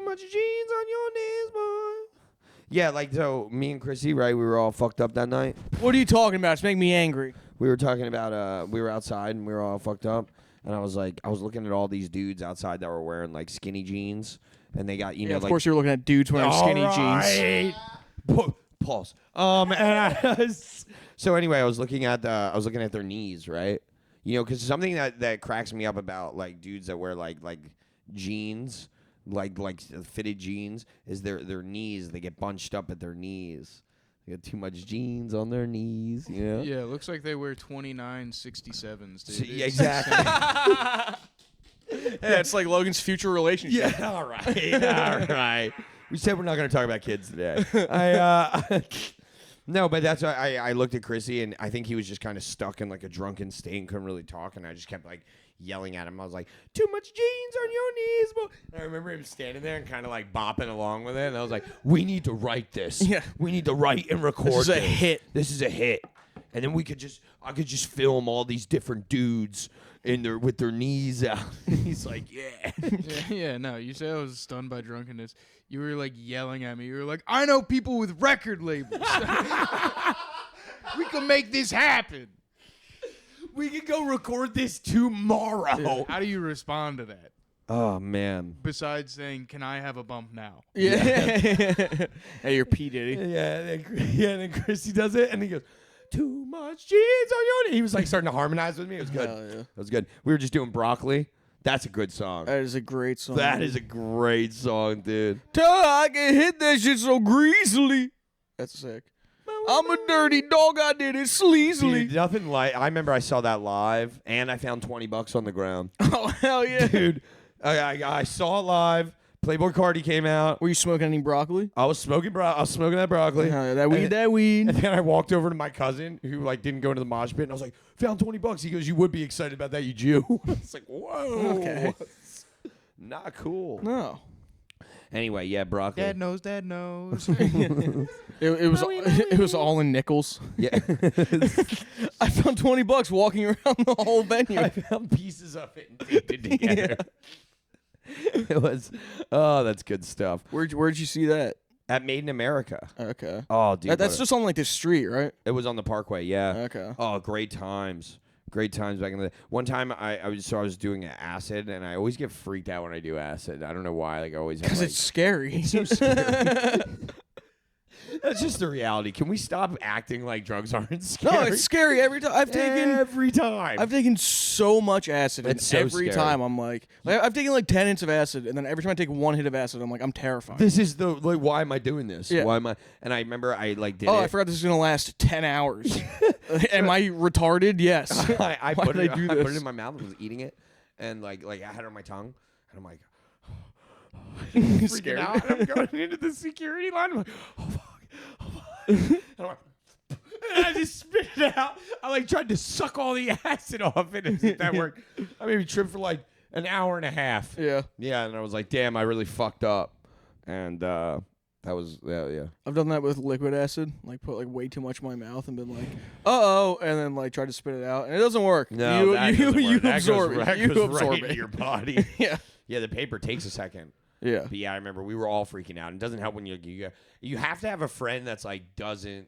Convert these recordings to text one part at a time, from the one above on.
much jeans on your knees, boy. Yeah, like, so me and Chrissy, right, we were all fucked up that night. What are you talking about? It's making me angry. We were talking about, we were outside and we were all fucked up. And I was looking at all these dudes outside that were wearing, like, skinny jeans. And they got, you know, of like. Of course, you're looking at dudes wearing skinny jeans. Pause. So anyway, I was looking at their knees, right? You know, because something that cracks me up about, like, dudes that wear, like jeans, like fitted jeans, is their knees. They get bunched up at their knees. They got too much jeans on their knees, you know? Yeah, it looks like they wear 2967s, dude. So, yeah, exactly. Yeah, it's like Logan's future relationship. Yeah, all right. We said we're not going to talk about kids today. No, but that's why I looked at Chrissy, and I think he was just kind of stuck in, like, a drunken state and couldn't really talk, and I just kept, like, yelling at him. I was like, too much jeans on your knees, boy. And I remember him standing there and kind of, like, bopping along with it, and I was like, we need to write this. Yeah. We need to write and record this. This is a hit. This is a hit. And then I could just film all these different dudes with their knees out. And he's like, yeah. Yeah, no, you say I was stunned by drunkenness. You were, like, yelling at me. You were like, I know people with record labels. We can make this happen. We can go record this tomorrow. Yeah. How do you respond to that? Oh, man. Besides saying, can I have a bump now? Yeah. Hey, you're P. Diddy. Yeah, and then Chrissy does it, and he goes, too much jeans on your knee. He was, like, starting to harmonize with me. It was good. Hell yeah. That was good. We were just doing Broccoli. That's a good song. That is a great song. That is a great song, dude. Tell her I can hit that shit so greasily. That's sick. I'm a dirty dog. I did it sleazily. Dude, nothing like. I remember I saw that live, and I found $20 on the ground. Oh, hell yeah. Dude, I saw it live. Playboy Cardi came out. Were you smoking any broccoli? I was smoking that broccoli. That weed. And then I walked over to my cousin who, like, didn't go into the mosh pit, and I was like, found $20. He goes, you would be excited about that, you Jew. I was like, whoa. Okay. Not cool. No. Anyway, yeah, broccoli. Dad knows, Dad knows. It was all in nickels. Yeah. I found $20 walking around the whole venue. I found pieces of it and taped it together. It was, oh, that's good stuff. Where'd you see that? At Made in America. Okay. Oh, dude. That's just on like the street, right? It was on the Parkway, yeah. Okay. Oh, great times. Great times back in the day. One time I was doing acid, and I always get freaked out when I do acid. I don't know why. Like, I always have, Because like, it's scary. it's so scary. That's just the reality. Can we stop acting like drugs aren't scary? No, it's scary every time. I've taken so much acid, and It's so every scary. time I'm like, I've taken like 10 hits of acid, and then every time I take one hit of acid, I'm like, I'm terrified. This is the, like, why am I doing this? Yeah. Why am I? And I remember I, like, did it. I forgot this is gonna last 10 hours. Am I retarded? Yes. I Why put did it. I do I put this? it in my mouth and was eating it, and like I had it on my tongue, and I'm like, freaking Scared. out. And I'm going into the security line. I'm like, oh fuck. And I'm like, and I just spit it out. I like tried to suck all the acid off it, and that worked. I maybe tripped for like an hour and a half. Yeah. Yeah, and I was like, damn, I really fucked up, and that was yeah. I've done that with liquid acid, like put like way too much in my mouth and been like, uh-oh, and then like try to spit it out, and it doesn't work. No, that doesn't work. You That absorb goes, it. that You goes absorb right it. into your body. Yeah. Yeah, the paper takes a second. Yeah. But yeah, I remember we were all freaking out. It doesn't help when you have to have a friend that's like doesn't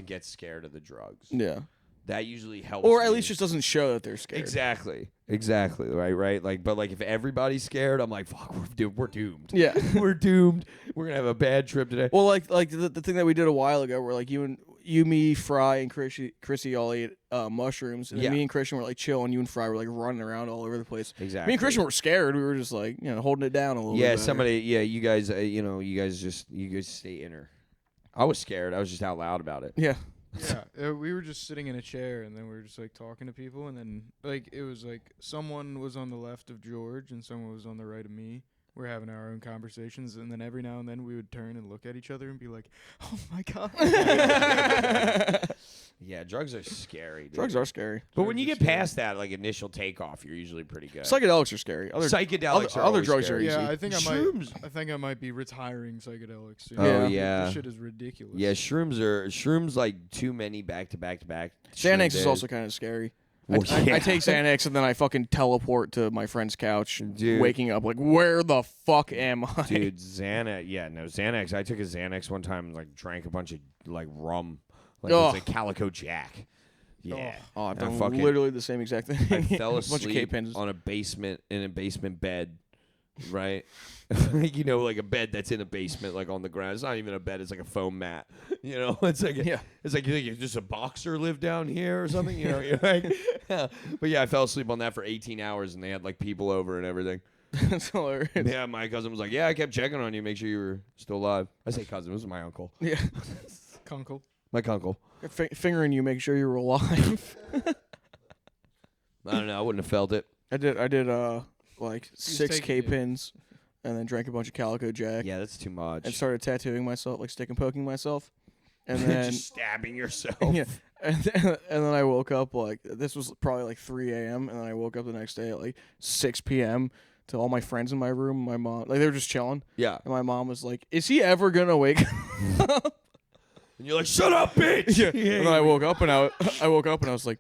get scared of the drugs. Yeah. That usually helps. Or at me. least just doesn't show that they're scared. Exactly. Right. Like, but like if everybody's scared, I'm like, fuck, we're doomed. Yeah. We're doomed. We're gonna have a bad trip today. Well, like the thing that we did a while ago, where like you, me, Fry, and Chrissy all ate mushrooms, and then me and Christian were like chill, and you and Fry were like running around all over the place. Exactly. Me and Christian were scared. We were just like, holding it down a little bit. Yeah, better. you guys, you guys stay inner. I was scared. I was just out loud about it. Yeah. Yeah, we were just sitting in a chair, and then we were just like talking to people, and then like it was like someone was on the left of George and someone was on the right of me. We're having our own conversations, and then every now and then we would turn and look at each other and be like, "Oh my god." Yeah, drugs are scary. Dude. Drugs are scary. But when you get past that like initial takeoff, you're usually pretty good. Psychedelics are scary. Psychedelics are other always drugs scary. are easy. Yeah, I think Shrooms. I think I might be retiring psychedelics soon. Oh, Yeah. yeah. This shit is ridiculous. Yeah, shrooms like too many back to back to back. Xanax is days. also kind of scary. Well, I take Xanax and then I fucking teleport to my friend's couch, Dude. waking up like, where the fuck am I? Dude, Xanax. I took a Xanax one time and like drank a bunch of like rum, like it was a Calico Jack. Yeah. Oh, I've And done literally the same exact thing. I fell A bunch of asleep K-pins. on a basement bed, right? You know, like a bed that's in a basement, like on the ground. It's not even a bed; it's like a foam mat. You know, it's like it's like you think just a boxer live down here or something. You know, you're like, but yeah, I fell asleep on that for 18 hours, and they had like people over and everything. That's hilarious. Yeah, my cousin was like, "Yeah, I kept checking on you, make sure you were still alive." I say cousin, this was my uncle. Yeah. Kunkel. My uncle. Fingering you, make sure you were alive. I don't know. I wouldn't have felt it. I did like 6 K-pins and then drank a bunch of Calico Jack Yeah, that's too much. and started tattooing myself, like stick and poking myself. And then just stabbing yourself. yeah. And then I woke up like this was probably like 3 a.m. and then I woke up the next day at like 6 p.m. to all my friends in my room. My mom, like they were just chilling. Yeah. And my mom was like, "Is he ever gonna wake up?" And you're like, "Shut up, bitch!" Yeah. And then I woke up and I was like,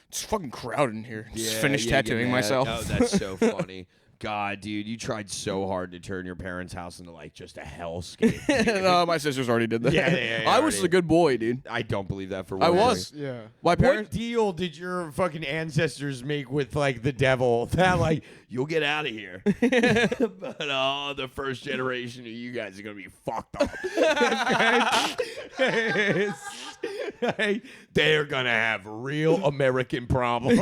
"It's fucking crowded in here." Just finished tattooing myself. Oh, that's so funny. God, dude, you tried so hard to turn your parents' house into like just a hellscape. No, my sisters already did that. Yeah, I was a good boy, dude. I don't believe that for one I second. was. Yeah. My What parents. deal did your fucking ancestors make with like the devil? That like you'll get out of here, but the first generation of you guys are gonna be fucked up. They're gonna have real American problems.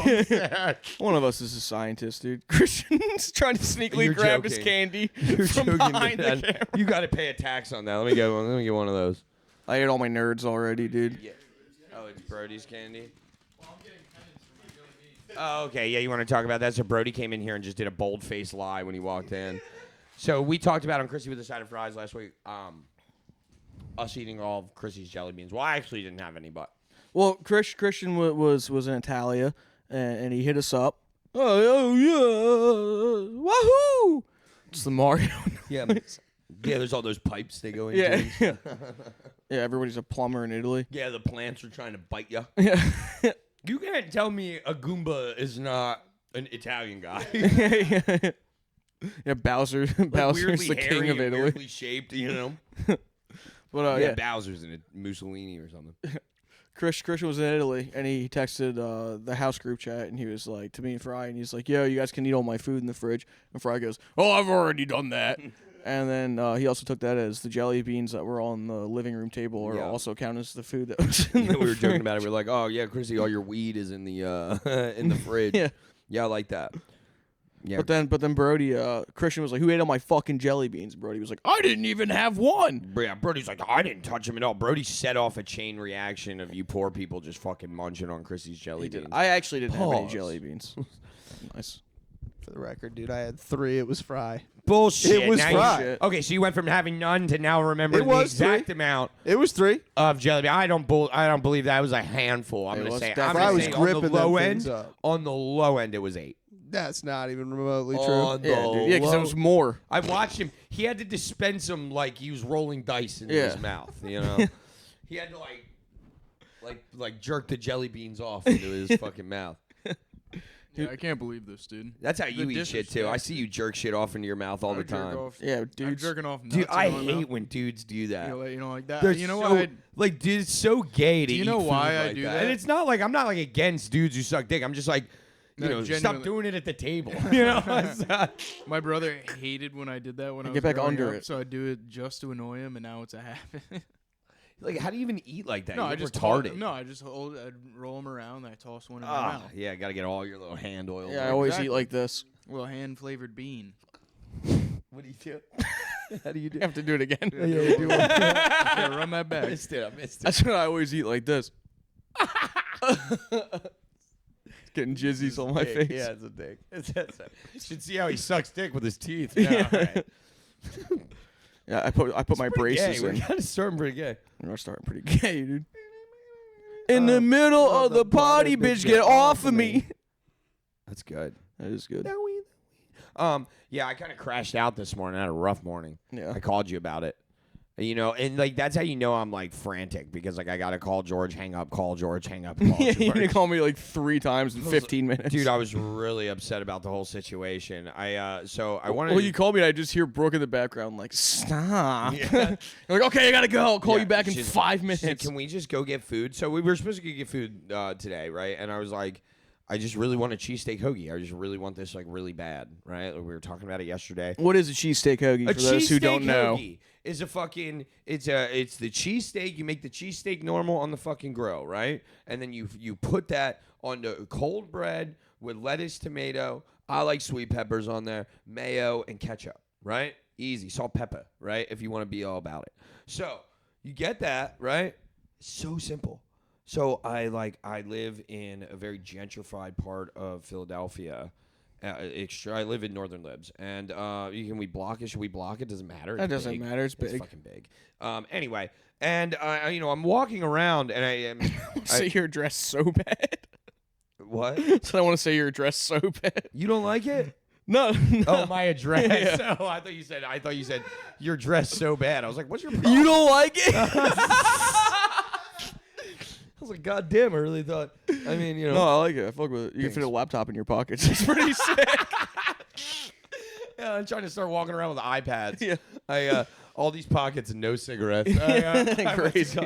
One of us is a scientist, dude. Christian's trying to sneakily You're grab his joking. candy You're from joking, behind the man. camera. You got to pay a tax on that. Let me get one. Let me get one of those. I ate all my nerds already, dude. Yeah. Oh, it's Brody's candy. Oh, okay. Yeah, you want to talk about that? So Brody came in here and just did a bold-faced lie when he walked in. So we talked about on Chrissy with a side of fries last week. Us eating all of Chrissy's jelly beans. Well, I actually didn't have any, but Well, Christian was in Italia, and he hit us up. Oh yeah, wahoo! It's the Mario. yeah, yeah. There's all those pipes they go into. Yeah, yeah. Everybody's a plumber in Italy. Yeah, the plants are trying to bite you. Yeah, You can't tell me a Goomba is not an Italian guy. yeah. Bowser's Weirdly the hairy king of and Italy. weirdly shaped, you know. But yeah, Bowser's in a Mussolini or something. Christian was in Italy, and he texted the house group chat, and he was like, to me and Fry, and he's like, "Yo, you guys can eat all my food in the fridge." And Fry goes, "Oh, I've already done that." And then he also took that as the jelly beans that were on the living room table are also count as the food that was in the We were fridge. joking about it. We were like, "Oh yeah, Chrissy, all your weed is in the in the fridge." Yeah, I like that. Yeah. But then Brody, Christian was like, "Who ate all my fucking jelly beans?" Brody was like, "I didn't even have one." Yeah, Brody's like, I didn't touch him at all. Brody set off a chain reaction of you poor people just fucking munching on Chrissy's jelly beans. I actually didn't have any Pause. jelly beans. Nice. For the record, dude, I had 3. It was Fry. Bullshit. It was Now you- fried. Okay, so you went from having none to now remembering It the was exact 3. amount It was 3. of jelly beans. I don't believe that was a handful. I'm It going to was say. I'm definitely- gonna I was say on the gripping low them end. things up. On the low end, it was 8. That's not even remotely true. On the Yeah, dude. Yeah, because it low- was more. I watched him. He had to dispense them like he was rolling dice into his mouth. You know, he had to like jerk the jelly beans off into his fucking mouth. Yeah, I can't believe this, dude. That's how you eat shit too. I see you jerk shit off into your mouth all I the jerk time. off- Yeah, I'm dude. jerking off. Dude, nuts I in my mouth. hate when dudes do that. You know, like that. They're You know so, what? like, dude, it's so gay to Do you eat know food why I like do that. that? And it's not like I'm not like against dudes who suck dick. I'm just like, you No, know, stop genuinely. doing it at the table. You know, It's not- My brother hated when I did that when I was Get back growing under up, it. So I do it just to annoy him, and now it's a habit. like, how do you even eat like that? No, You're I just retarded. No, I just I'd roll them around, and I toss one in my Ah, mouth. yeah, gotta get all your little hand oil. Yeah, I always Exactly. eat like this. Well, hand flavored bean. What do you do? How do you do? I have to do it again. Yeah, do one. Yeah, run that I back. missed it. I missed it. That's what I always eat like this. Getting jizzies on my Dick. face. Yeah, it's a dick. You should see how he sucks dick with his teeth. Yeah, all right. Yeah, I put my braces We're in. kind of starting pretty gay. We're starting pretty gay, dude. In the middle of the party, bitch, get off of me. That's good. That is good. Yeah, I kind of crashed out this morning. I had a rough morning. Yeah. I called you about it. You know, and like that's how you know I'm like frantic because like I gotta call George, hang up, call George, hang up, call Yeah, George. you're gonna call me like 3 times in 15 minutes. Dude, I was really upset about the whole situation. So I wanted. Well, you called me and I just hear Brooke in the background like, stop. Yeah. You're like, okay, I gotta go. I'll call Yeah, you back in she's- 5 she minutes. said, can we just go get food? So we were supposed to go get food today, right? And I was like, I just really want a cheesesteak hoagie. I just really want this like really bad, right? Like, we were talking about it yesterday. What is a cheesesteak hoagie for those who don't know? Hoagie is a fucking it's the cheesesteak. You make the cheesesteak normal on the fucking grill, right? And then you put that on the cold bread with lettuce, tomato. I like sweet peppers on there, mayo, and ketchup, right? Easy, salt, pepper, right? If you want to be all about it. So you get that, right? So simple. So I live in a very gentrified part of Philadelphia. I live in Northern Libs, and can we block it? Should we block it? Doesn't matter. That It's doesn't big. matter. It's big. It's fucking big. Anyway, and I'm walking around, and I am. Say your address so bad. What? So I want to say your address so bad. You don't like it? No. Oh, my address. Yeah. Oh, I thought you said you're dressed so bad. I was like, what's your problem? You don't like it? I was like, God damn, I really thought. I mean, you know. No, I like it. I fuck with it. You can fit a laptop in your pockets. It's pretty sick. Yeah, I'm trying to start walking around with iPads. Yeah. All these pockets and no cigarettes. Crazy.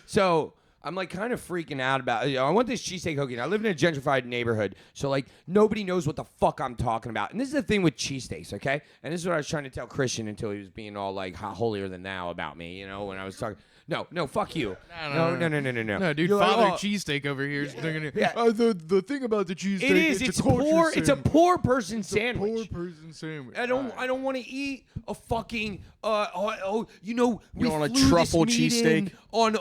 So I'm like kind of freaking out about. I want this cheesesteak hoagie. And I live in a gentrified neighborhood, so like nobody knows what the fuck I'm talking about. And this is the thing with cheesesteaks, okay? And this is what I was trying to tell Christian until he was being all like holier than thou about me, you know, when I was talking. No, fuck you. No. No, dude, You're like, Father oh, Cheesesteak over here is thinking, Yeah. the thing about the cheesesteak, It is. It's poor. It's a poor person sandwich. poor person sandwich. I don't want to eat a fucking you know, we don't want a flew truffle this meat in cheesesteak? on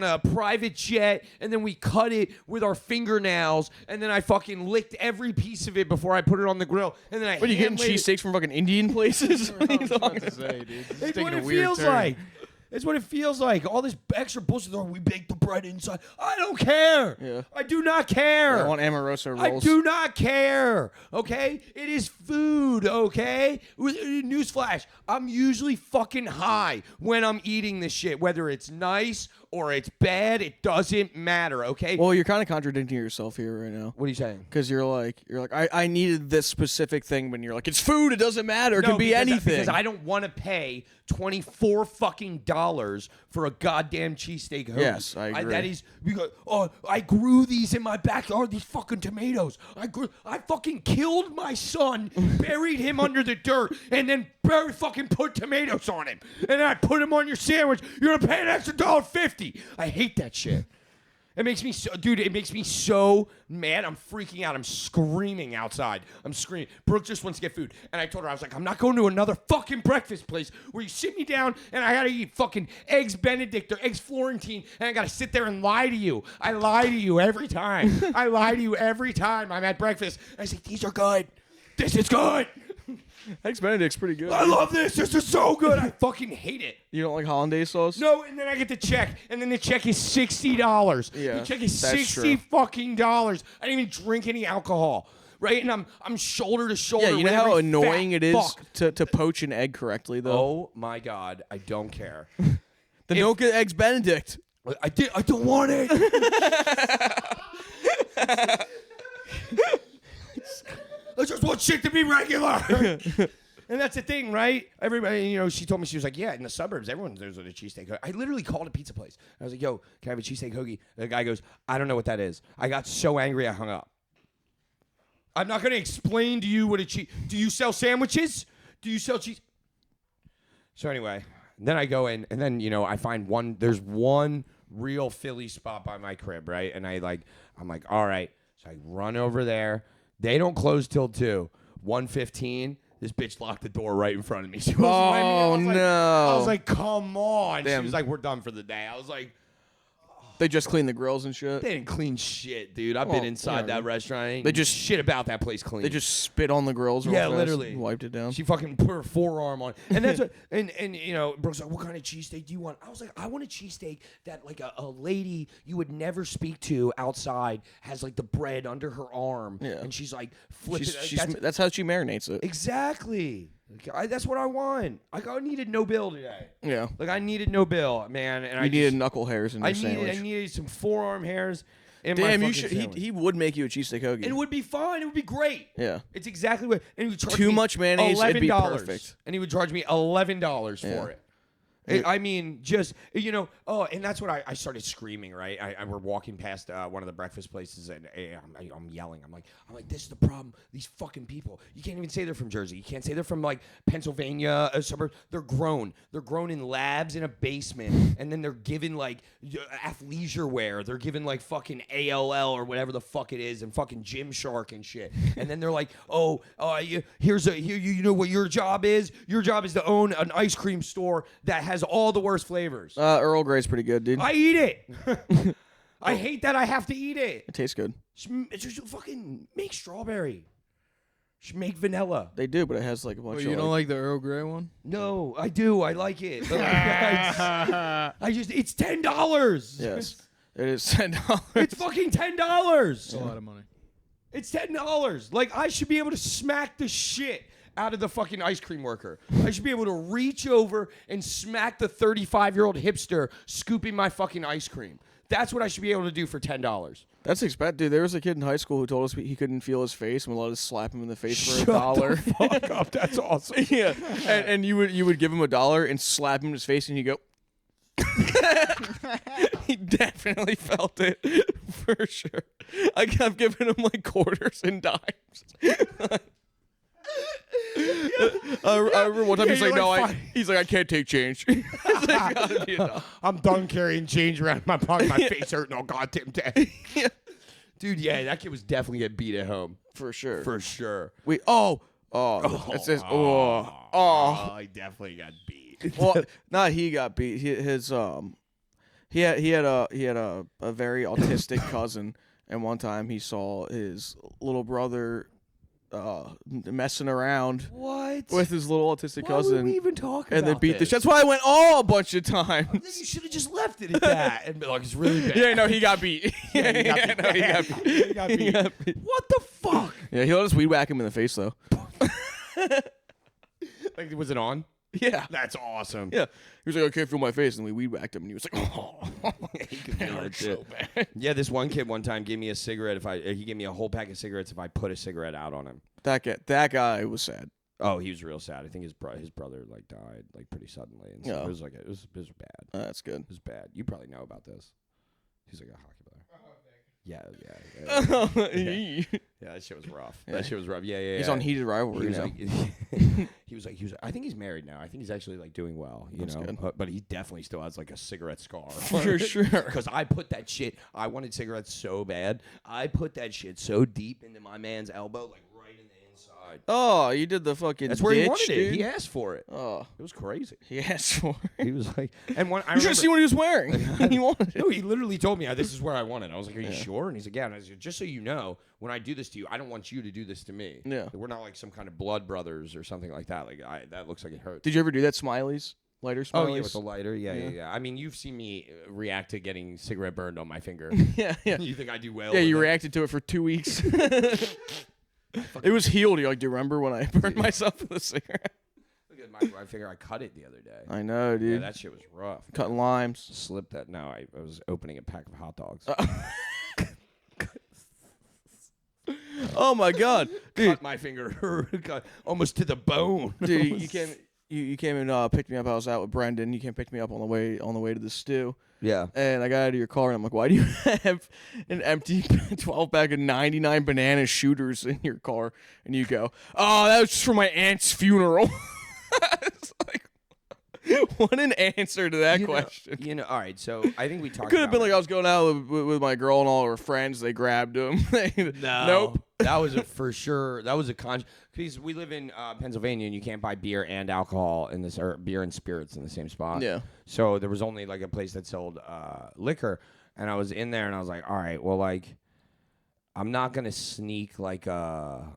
a private jet, and then we cut it with our fingernails, and then I fucking licked every piece of it before I put it on the grill, and then I. What, are you getting hand-laid it. cheesesteaks from fucking Indian places? What are you talking to say, dude. This is It's taking what a it weird feels turn. like. It's what it feels like. All this extra bullshit. Oh, we bake the bread inside. I don't care. Yeah. I do not care. I want Amoroso I rolls. do not care. Okay? It is food, okay? Newsflash. I'm usually fucking high when I'm eating this shit. Whether it's nice or it's bad, it doesn't matter, okay? Well, you're kind of contradicting yourself here right now. What are you saying? Because you're like, I needed this specific thing, when you're like, it's food, it doesn't matter, it No, can be because anything. Because I don't want to pay $24 fucking dollars for a goddamn cheesesteak hoagie. Yes, I agree. That is because I grew these in my backyard. These fucking tomatoes. I fucking killed my son, buried him under the dirt, and then fucking put tomatoes on him. And then I put him on your sandwich. You're gonna pay an extra $1.50. I hate that shit. It makes me so, dude, it makes me so mad. I'm freaking out. I'm screaming outside. I'm screaming. Brooke just wants to get food. And I told her, I was like, I'm not going to another fucking breakfast place where you sit me down and I got to eat fucking eggs Benedict or eggs Florentine and I got to sit there and lie to you. I lie to you every time. I lie to you every time I'm at breakfast. I say, these are good. This is good. Eggs Benedict's pretty good. I love this. This is so good. I fucking hate it. You don't like hollandaise sauce? No, and then I get the check, and then the check is $60. Yeah, the check is that's $60 true. fucking dollars. I didn't even drink any alcohol, right? And I'm shoulder to shoulder. Yeah, you with know how every annoying fat it is fuck. to poach an egg correctly, though? Oh my god, I don't care. Then don't get Eggs Benedict. I don't want it. I just want shit to be regular. And that's the thing, right? Everybody, you know, she told me, she was like, yeah, in the suburbs, everyone knows what a cheesesteak hoagie. I literally called a pizza place. I was like, yo, can I have a cheesesteak hoagie? And the guy goes, I don't know what that is. I got so angry, I hung up. I'm not going to explain to you what a cheese... Do you sell sandwiches? Do you sell cheese? So anyway, then I go in, and then, you know, I find there's one real Philly spot by my crib, right? And I'm like, all right. So I run over there. They don't close till 2. 1:15. This bitch locked the door right in front of me. She wasn't letting me. Oh, no. I was like, come on. Damn. She was like, we're done for the day. I was like, They just clean the grills and shit. they didn't clean shit, dude. I've Well, been inside yeah, that restaurant. Ain't they just- shit about that place clean. They just spit on the grills real Yeah, fast literally. and wiped it down. She fucking put her forearm on it. And that's what, and you know, Brooke's like, what kind of cheesesteak do you want? I was like, I want a cheesesteak that like a lady you would never speak to outside has like the bread under her arm. Yeah. And she's like, flip it. That's how she marinates it. Exactly. That's what I want. I needed no bill today. Yeah. Like I needed no bill, man. And You needed knuckle hairs in your sandwich. I needed some forearm hairs. In my Damn, you fucking should. sandwich. He would make you a cheesesteak hoagie. It would be fine. It would be great. Yeah. It's exactly what. And he would charge Too me much mayonnaise, it'd be $11, perfect. And he would charge me $11 Yeah. for it. I mean, just, and that's what I started screaming, right? We're walking past one of the breakfast places, and I'm yelling. I'm like, this is the problem. These fucking people. You can't even say they're from Jersey. You can't say they're from, like, Pennsylvania, a suburb. They're grown. They're grown in labs in a basement, and then they're given, like, athleisure wear. They're given, like, fucking ALL or whatever the fuck it is, and fucking Gymshark and shit. And then they're like, you know what your job is? Your job is to own an ice cream store that has all the worst flavors. Earl Grey's pretty good, dude. I eat it. I hate that I have to eat it. It tastes good. Just fucking make strawberry. Just make vanilla. They do, but it has like a bunch Oh, of. you don't like the Earl Grey one? No, I do. I like it. But it's $10. Yes, it is $10. It's fucking $10. It's a lot of money. It's $10. Like, I should be able to smack the shit out of the fucking ice cream worker. I should be able to reach over and smack the 35-year-old hipster scooping my fucking ice cream. That's what I should be able to do for $10. That's expensive, dude. There was a kid in high school who told us he couldn't feel his face, and we let us slap him in the face for $1. Fuck up. That's awesome. Yeah, and you would give him $1 and slap him in his face, and he'd go. He definitely felt it for sure. I've given him like quarters and dimes. I remember one time he's like, I can't take change. It's like, gotta be enough. I'm done carrying change around my pocket. My face hurting all goddamn day. Yeah. Dude, yeah, that kid was definitely getting beat at home. For sure. For sure. It says, I definitely got beat. well, not he got beat. He had a very autistic cousin, and one time he saw his little brother messing around What? with his little autistic Why cousin. would we even talk and about then beat the this? shit. That's why I went a bunch of times. I think you should have just left it at that and be like, it's really bad. Yeah, no, he got beat. He got beat. He got beat. He got beat. What the fuck? Yeah, he let us weed whack him in the face though. Like, was it on? Yeah. That's awesome. Yeah. He was like, I can't feel my face, and we weed whacked him, and he was like, oh. He could feel it too. so bad. Yeah, this one kid one time gave me a cigarette he gave me a whole pack of cigarettes if I put a cigarette out on him. That guy was sad. Oh, he was real sad. I think his brother like died like pretty suddenly, and so Yeah. it was like it was bad. That's good. It was bad. You probably know about this. He's like a hockey player. Yeah. Yeah, that shit was rough. Yeah. That shit was rough. Yeah. He's on Heated Rivalry He was now. like, he was like, I think he's married now. I think he's actually like doing well, That's good. But he definitely still has like a cigarette scar. For sure. Because I put that shit. I wanted cigarettes so bad. I put that shit so deep into my man's elbow, like right in the inside. Oh, you did the fucking That's where ditch, he wanted dude. it. He asked for it. Oh, It was crazy. he asked for it. He was like, and one. I You should have seen what he was wearing. He wanted it. No, he literally told me, this is where I want it. I was like, are you sure? And he's like, yeah. And I said, just so you know, when I do this to you, I don't want you to do this to me. Yeah. We're not like some kind of blood brothers or something like that. Like, that looks like it hurts. Did you ever do that, Smileys? Lighter Smileys? Oh, yeah, with the lighter. Yeah. Yeah. I mean, you've seen me react to getting cigarette burned on my finger. yeah. You think I do well? Yeah, with you it? reacted to it for 2 weeks. It was healed. You're like, do you remember when I burned myself with a cigarette? Look at my finger. I cut it the other day. I know, Yeah, dude. that shit was rough. Cutting limes. Slipped that. No, I was opening a pack of hot dogs. Oh my god, dude! Cut my finger cut almost to the bone. Dude, you came and picked me up. I was out with Brendan. You came pick me up on the way to the stew. Yeah. And I got out of your car and I'm like, why do you have an empty 12 pack of 99 banana shooters in your car? And you go, oh, that was just for my aunt's funeral. It's like, what an answer to that question. All right, so I think we talked Could have been about like I was going out with my girl and all her friends. They grabbed him. Nope. That was for sure. That was a because we live in Pennsylvania and you can't buy beer and alcohol in this, or beer and spirits in the same spot. Yeah. So there was only like a place that sold liquor, and I was in there and I was like, all right, well, like, I'm not gonna sneak like a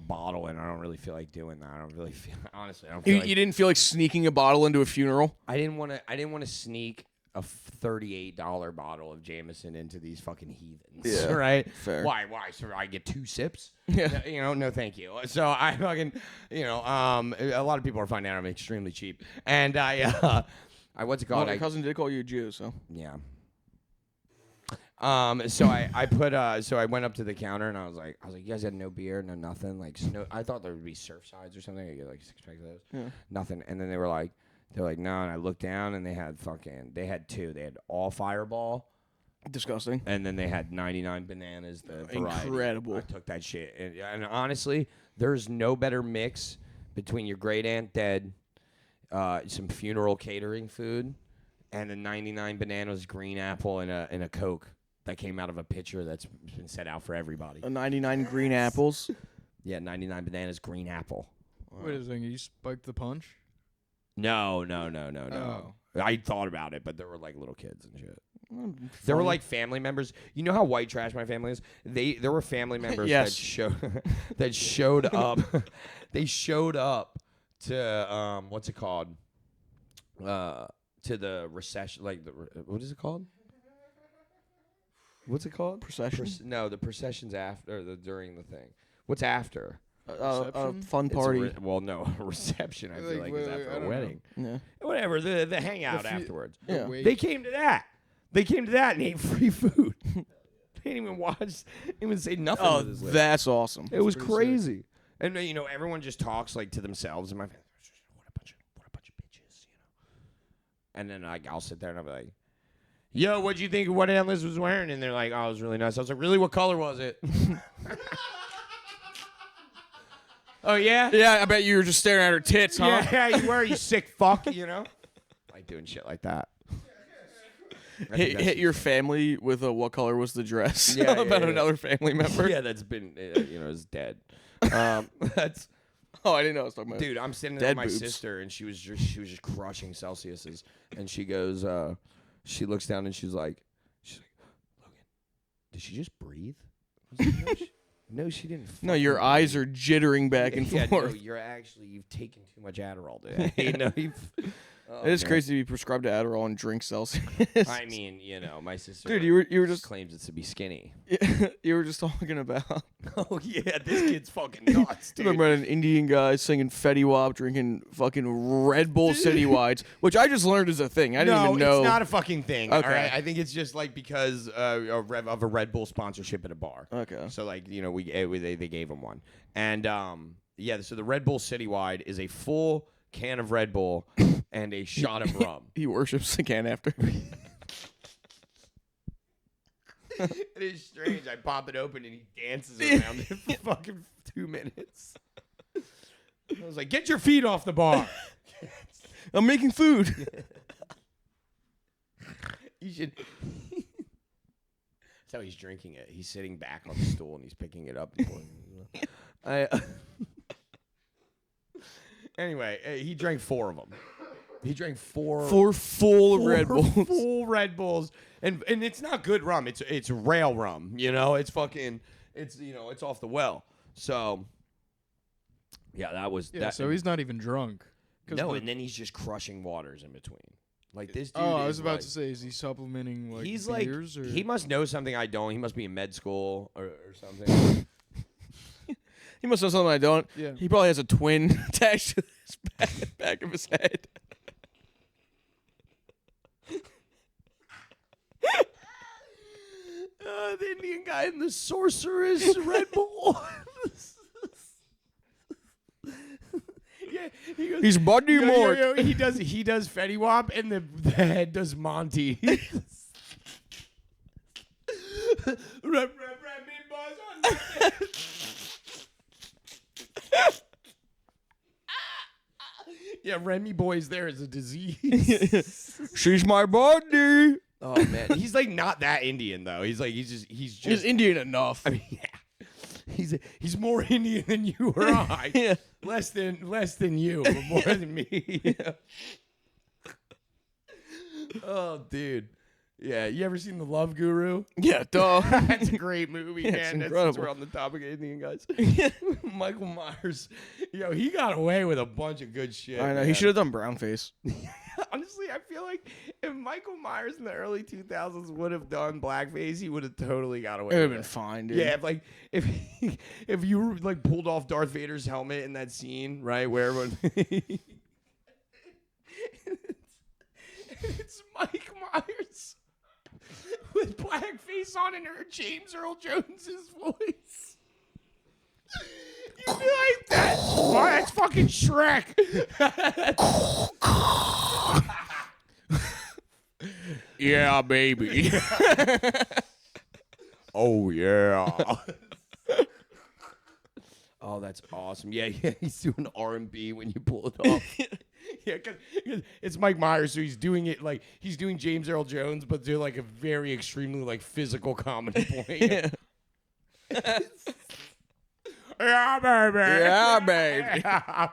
bottle in. I don't really feel like doing that. I don't really feel, honestly. I don't feel You didn't feel like sneaking a bottle into a funeral? I didn't want to sneak a $38 bottle of Jameson into these fucking heathens. Yeah, right? fair. Why? So I get 2 sips? Yeah. No, thank you. So I fucking, a lot of people are finding out I'm extremely cheap, and I what's it Well, called? my cousin did call you a Jew, so. Yeah. So I put so I went up to the counter and I was like, you guys had no beer, no nothing, like I thought there would be Surfsides or something. I get like 6 packs of those. Yeah. Nothing. And then they're like no, and I looked down and they had 2. They had all Fireball, Disgusting. and then they had 99 bananas. The variety. Incredible. I took that shit, and honestly, there's no better mix between your great aunt dead, some funeral catering food, and the 99 bananas, green apple, and a Coke that came out of a pitcher that's been set out for everybody. 99 green apples. Yeah, 99 bananas, green apple. Wait a second, you spiked the punch? No. Oh. I thought about it, but there were like little kids and shit. Well, There were funny. like family members. You know how white trash my family is? There were family members Yes. that showed up. They showed up to what's it called? To the recession, like what is it called? What's it called? Procession? No, the procession's after during the thing. What's after? A Reception? fun It's a party. well, no, a reception. I feel like is I after a don't wedding. Yeah. Whatever, the hangout The fe- afterwards. Yeah. Wait. They came to that. And ate free food. They didn't even watch. Didn't even say nothing. Oh, to this lady. that's awesome. It was pretty sick. crazy. And everyone just talks like to themselves. And my family, what a bunch of bitches, And then I'll sit there and I'll be like, "Yo, what'd you think of what Alice was wearing?" And they're like, "Oh, it was really nice." I was like, "Really? What color was it?" Oh yeah. Yeah, I bet you were just staring at her tits, huh? Yeah, you were, you sick fuck, Like doing shit like that. I think that's Hit your family with a what color was the dress Yeah, about yeah. another family member. Yeah, that's been, is dead. That's, Oh, I didn't know I was talking about. dude, I'm sitting there Dead with my boobs. sister, and she was just crushing Celsiuses, and she goes, she looks down and she's like, Logan, did she just breathe? I was like, no, she didn't. No, your fucking eyes breathe." are jittering back and Yeah, forth. no, you've taken too much Adderall today. It is crazy to be prescribed to Adderall and drink Celsius. I mean, my sister. Dude, you were just claims it's to be skinny. you were just talking about. Oh yeah, this kid's fucking nuts, dude. Remember an Indian guy singing Fetty Wap, drinking fucking Red Bull City Whites, which I just learned is a thing. I didn't even know. it's not a fucking thing. Okay. All right? I think it's just like because of a Red Bull sponsorship at a bar. Okay. So like they gave him one, and so the Red Bull Citywide is a full can of Red Bull and a shot of rum. He worships the can after. It is strange. I pop it open and he dances around it for fucking 2 minutes. I was like, "Get your feet off the bar." I'm making food. You should. That's how he's drinking it. He's sitting back on the stool and he's picking it up. And pouring it. Anyway, he drank 4 of them. He drank 4 full Red Bulls. full Red Bulls, and it's not good rum. It's rail rum. It's fucking. It's off the well. So. Yeah, that was. Yeah, that, so he's not even drunk. No, and then he's just crushing waters in between. Like this dude. Oh, I is was about like, to say, is he supplementing like he's beers like or? he must know something I don't. He must be in med school or something. He must know something I don't. Yeah. He probably has a twin attached to his back of his head. The Indian guy and the sorceress Red Bull. Yeah, he goes, He's Buddy Mort. He does Fetty Wap and the head does Monty. Yeah, Remy Boy's there is a disease. She's my buddy. Oh man, he's like not that Indian though. He's just He's Indian enough. I mean, yeah. He's more Indian than you or I. Yeah. Less than you, but more than me. Yeah. Oh, dude. Yeah, you ever seen The Love Guru? Yeah, duh. That's a great movie, Yeah, man. it's That's incredible. we're on the topic of Indian guys. Michael Myers, he got away with a bunch of good shit. I know. Man. He should have done brown face. Honestly, honestly, I feel like if Michael Myers in the early 2000s would have done blackface, he would have totally got away It would with have been it. fine, dude. Yeah, if if you like pulled off Darth Vader's helmet in that scene, right, where everyone it's Mike Myers with blackface on and her James Earl Jones's voice. You'd be like, that's fucking Shrek. Yeah, baby. Oh yeah. Oh, that's awesome. Yeah, he's doing R&B when you pull it off. Yeah, cause it's Mike Myers, so he's doing it like he's doing James Earl Jones, but do like a very extremely like physical comedy point. Yeah. Yeah, baby. Yeah, baby. Yeah,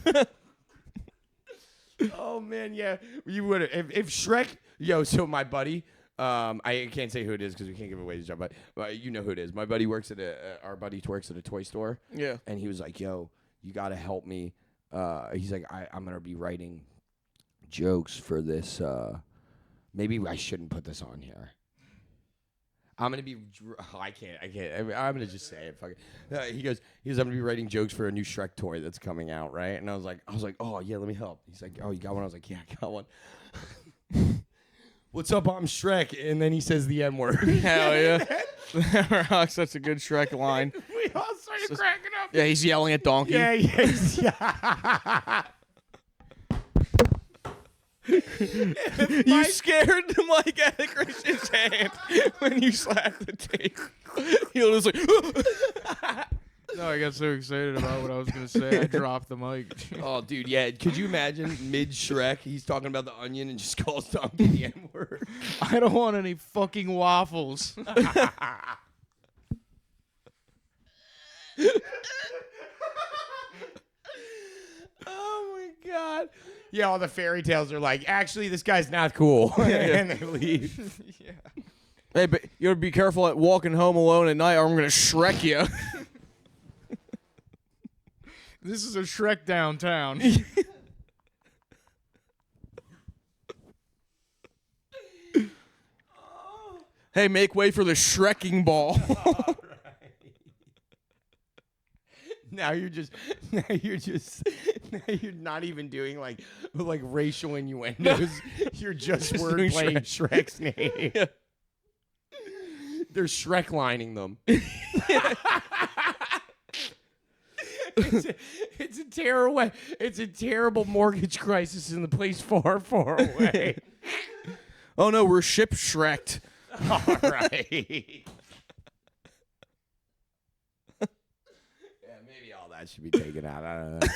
baby. Oh man, yeah, you would if Shrek. Yo, so my buddy, I can't say who it is because we can't give away his job, but you know who it is. My buddy works at our buddy works at a toy store. Yeah. And he was like, "Yo, you gotta help me." He's like, I'm gonna be writing jokes for this. Maybe I shouldn't put this on here. I'm gonna be. I can't. I'm gonna just say it. Fuck it. He goes. I'm gonna be writing jokes for a new Shrek toy that's coming out, right? And I was like, oh yeah, let me help. He's like, oh, you got one? I was like, yeah, I got one. What's up? I'm Shrek. And then he says the N word. Hell yeah. That's such a good Shrek line. We all started cracking up. Yeah, he's yelling at Donkey. Yeah, yeah. You scared the mic out of Christian's hand when you slapped the tape. He was like, No, I got so excited about what I was gonna say, I dropped the mic. Oh, dude, yeah. Could you imagine mid Shrek, he's talking about the onion and just calls Donkey the N word? I don't want any fucking waffles. Oh my god. Yeah, all the fairy tales are like, actually, this guy's not cool. And they leave. Yeah. hey, but you gotta be careful at walking home alone at night or I'm gonna Shrek you. This is a Shrek downtown. Hey, make way for the Shrekking ball. Now you're not even doing like racial innuendos. You're just Just word doing playing Shrek's name. Yeah. They're Shrek lining them. It's a terrible. It's a terrible mortgage crisis in the place far, far away. Oh no, we're ship Shreked. All right. Yeah, maybe all that should be taken out. I don't know.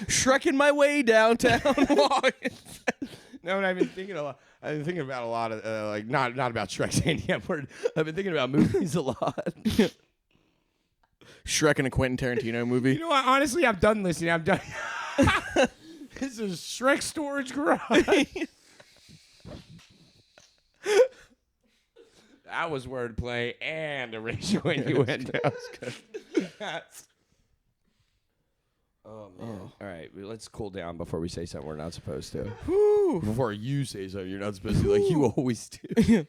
Shrekking my way downtown. No, and I've been thinking a lot. I've been thinking about a lot of like not about Shrek saying the N word. I've been thinking about movies a lot. Shrek in a Quentin Tarantino movie. You know what? Honestly, I'm done listening. I'm done. This is Shrek Storage Garage. That was wordplay and a racial innuendo. Oh man! All right, let's cool down before we say something we're not supposed to. Before you say something you're not supposed to, like you always do.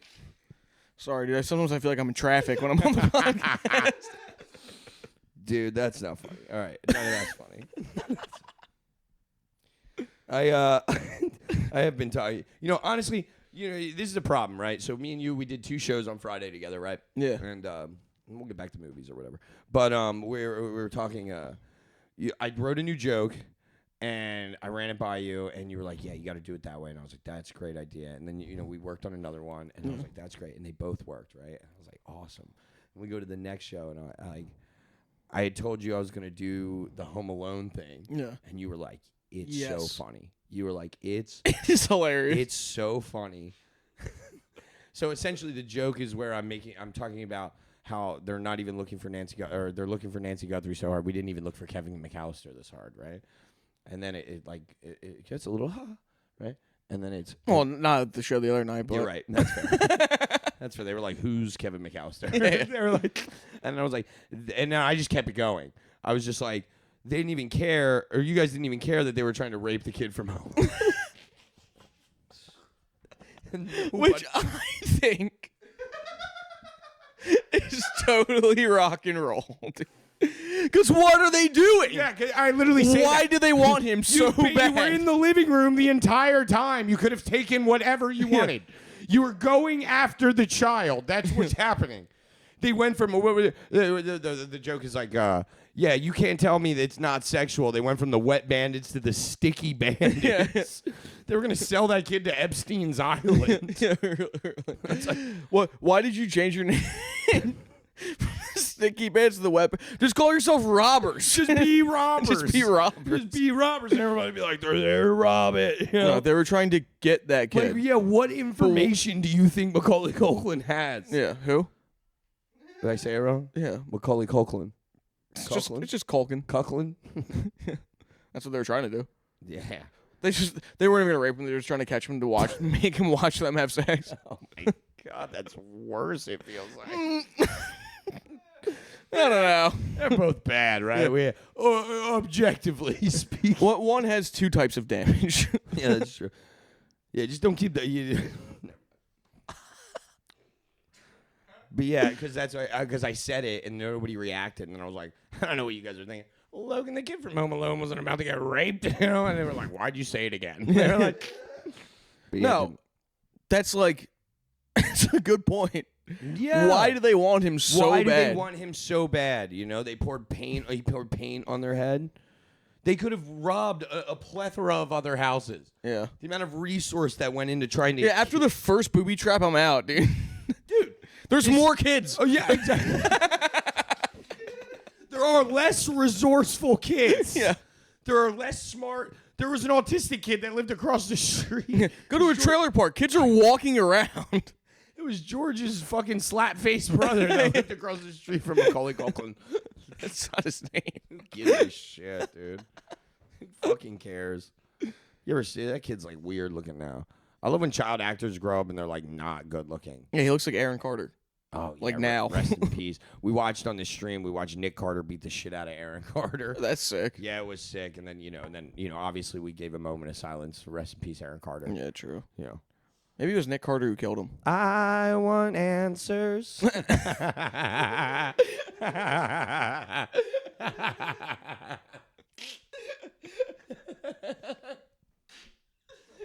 Sorry, dude. Sometimes I feel like I'm in traffic when I'm on the podcast. Dude, that's not funny. All right, none of that's funny. I have been talking. You know, honestly, you know, this is a problem, right? So me and you, we did 2 shows on Friday together, right? Yeah. And we'll get back to movies or whatever. But we were talking. I wrote a new joke, and I ran it by you, and you were like, "Yeah, you got to do it that way." And I was like, "That's a great idea." And then you know we worked on another one, and I was like, "That's great," and they both worked, right? And I was like, "Awesome." And we go to the next show, and I had told you I was gonna do the Home Alone thing, Yeah. and you were like, "It's Yes. so funny." You were like, "It's It's hilarious. it's so funny." So essentially, the joke is where I'm talking about how they're not even looking for or they're looking for Nancy Guthrie so hard. We didn't even look for Kevin McAllister this hard, right? And then it gets a little, right? And then it's Well, not at the show the other night, but you're right. That's fair. That's fair. They were like, "Who's Kevin McAllister?" They were like, and I was like, and then I just kept it going. I was just like, they didn't even care, or you guys didn't even care that they were trying to rape the kid from home. Which I think is totally rock and roll. Because what are they doing? Yeah, I literally say why do they want him so bad? You were in the living room the entire time. You could have taken whatever you wanted. You were going after the child. That's what's happening. They went from the joke is like, yeah, you can't tell me that it's not sexual. They went from the wet bandits to the sticky bandits. They were gonna sell that kid to Epstein's Island. What? Why did you change your name? Sticky bandits to the wet. Just call yourself robbers. Just be robbers. Just be robbers. Just be robbers. And everybody would be like, they're there to rob it. You know? No, they were trying to get that kid. Like, yeah, what information do you think Macaulay Culkin has? Yeah, who? Did I say it wrong? Yeah, Macaulay Culkin. it's just Culkin. Culkin? That's what they were trying to do. Yeah. They weren't even gonna rape him. They were just trying to catch him to watch, make him watch them have sex. Oh my God, that's worse. It feels like. I don't know. They're both bad, right? Yeah. Objectively speaking. What one has two types of damage? Yeah, that's true. Yeah, just don't keep that. But yeah, because I said it and nobody reacted, and then I was like, I don't know what you guys are thinking. Well, Logan, the kid from Home Alone wasn't about to get raped, you know? And they were like, why'd you say it again? They were like, No, that's like, that's a good point. Yeah. Why do they want him so Why bad? do they want him so bad? You know, he poured paint on their head. They could have robbed a plethora of other houses. Yeah. The amount of resource that went into trying to. Yeah, after the first booby trap, I'm out, dude. Dude, there's more kids. Oh yeah, exactly. There are less resourceful kids. Yeah. There are less smart. There was an autistic kid that lived across the street. Go to a trailer park. Kids are walking around. It was George's fucking slap-faced brother that lived across the street from Macaulay Culkin. That's not his name. Who gives a shit, dude? Who fucking cares? You ever see that kid's like weird looking now? I love when child actors grow up and they're like not good looking. Yeah, he looks like Aaron Carter. Oh, like yeah, now. Rest in peace. We watched on the stream. We watched Nick Carter beat the shit out of Aaron Carter. That's sick. Yeah, it was sick. And then obviously we gave a moment of silence. Rest in peace, Aaron Carter. Yeah, true. You know. Maybe it was Nick Carter who killed him. I want answers.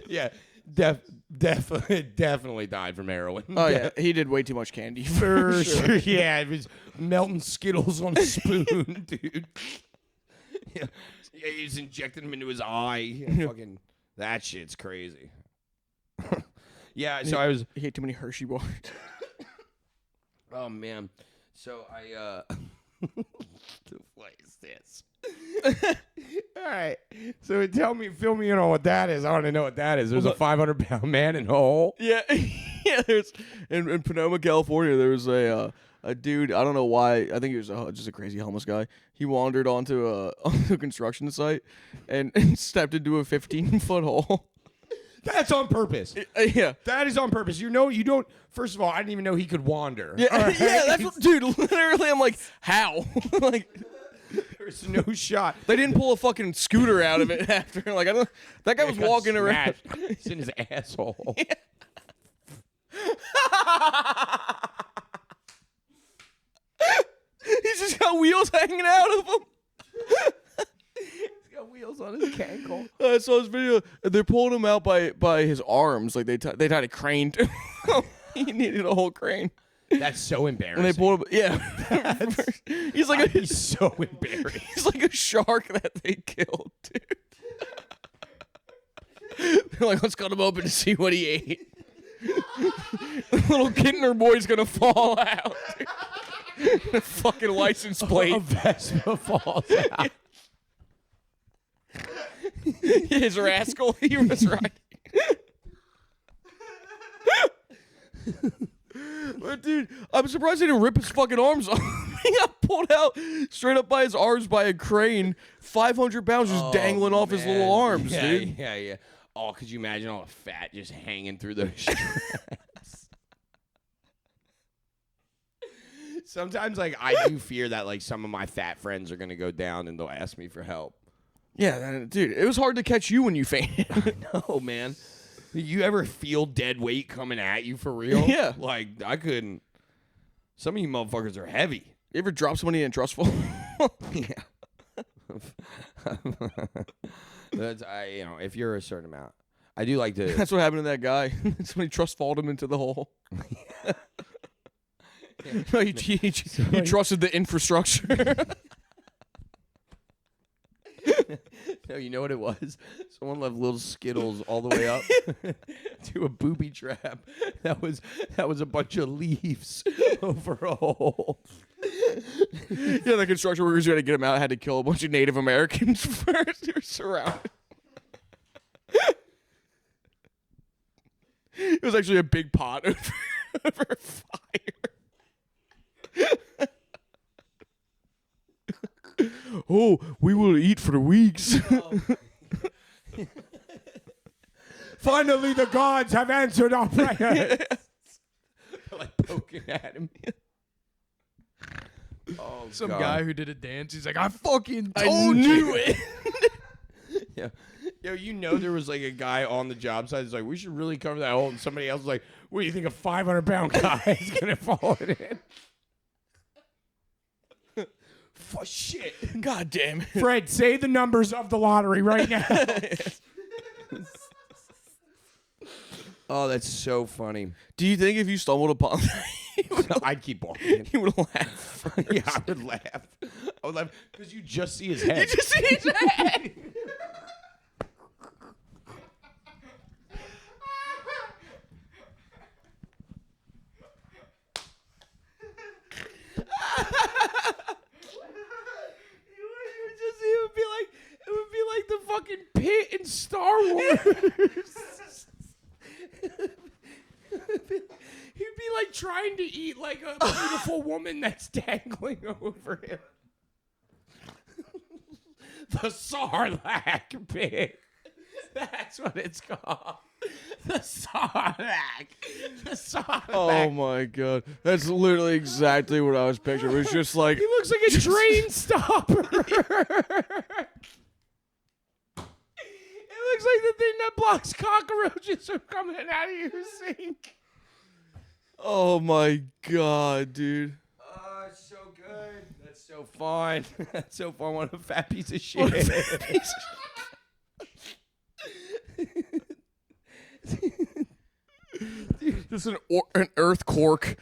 Yeah, definitely died from heroin. Oh, yeah. He did way too much candy. For sure. Yeah, it was melting Skittles on a spoon, dude. Yeah, he was injecting them into his eye. Fucking, that shit's crazy. Yeah, so I was. He ate too many Hershey bars. Oh man, so I. What is this? All right, so fill me in on what that is. I want to know what that is. There's a 500-pound man in a hole. Yeah, yeah. There's in Sonoma, California. There was a dude. I don't know why. I think he was just a crazy homeless guy. He wandered onto a construction site and stepped into a 15-foot hole. That's on purpose. Yeah, that is on purpose. You don't. First of all, I didn't even know he could wander. Yeah, right? yeah. That's what, dude. Literally, I'm like, how? Like, there's no shot. They didn't pull a fucking scooter out of it after. Like, I don't. That guy was walking around. It's in his asshole. Yeah. He's just got wheels hanging out of him. He's got wheels on his cankle. I saw this video. They're pulling him out by his arms. Like they tied a crane to him. He needed a whole crane. That's so embarrassing. And they pulled him. Yeah. He's so embarrassed. He's like a shark that they killed, dude. They're like, let's cut him open to see what he ate. Little Kittner boy's gonna fall out. The fucking license plate. A Vespa falls out. His rascal. He was right. But dude, I'm surprised he didn't rip his fucking arms off. He got pulled out straight up by his arms by a crane. 500 pounds just dangling off his little arms, dude. Yeah. Oh, could you imagine all the fat just hanging through those straps? Sometimes, like, I do fear that, like, some of my fat friends are gonna go down and they'll ask me for help. Yeah, dude, it was hard to catch you when you fainted. No, man. You ever feel dead weight coming at you for real? Yeah. Like, I couldn't. Some of you motherfuckers are heavy. You ever drop somebody in trustful? Yeah. That's if you're a certain amount, I do like to. That's what happened to that guy. Somebody trust falled him into the hole. No, he trusted the infrastructure. No, you know what it was? Someone left little Skittles all the way up to a booby trap. That was a bunch of leaves over a hole. Yeah, the construction workers who had to get him out had to kill a bunch of Native Americans first. They were surrounded. It was actually a big pot over fire. Oh, we will eat for weeks. Finally, the gods have answered our prayers. Like poking at him. Oh, Some God. guy who did a dance. He's like, I fucking I told knew you. it. Yeah. Yo, there was like a guy on the job site who's like, we should really cover that hole. And somebody else was like, what do you think a 500-pound guy is going to fall in it? For shit. God damn it. Fred, say the numbers of the lottery right now. Oh, that's so funny. Do you think if you stumbled upon that, I'd keep walking. you would laugh? Yeah, I would laugh. I would laugh because you just see his head. You just see his head. It would be like the fucking pit in Star Wars. He'd be like trying to eat like a beautiful woman that's dangling over him. The Sarlacc pit. That's what it's called. The Sarlacc. The Sarlacc. Oh my god. That's literally exactly what I was picturing. It was just like He looks like a train stopper. It looks like the thing that blocks cockroaches from coming out of your sink. oh my god, dude. Oh, it's so good. That's so fun. That's so fun. What a fat piece of shit. Just an earth cork.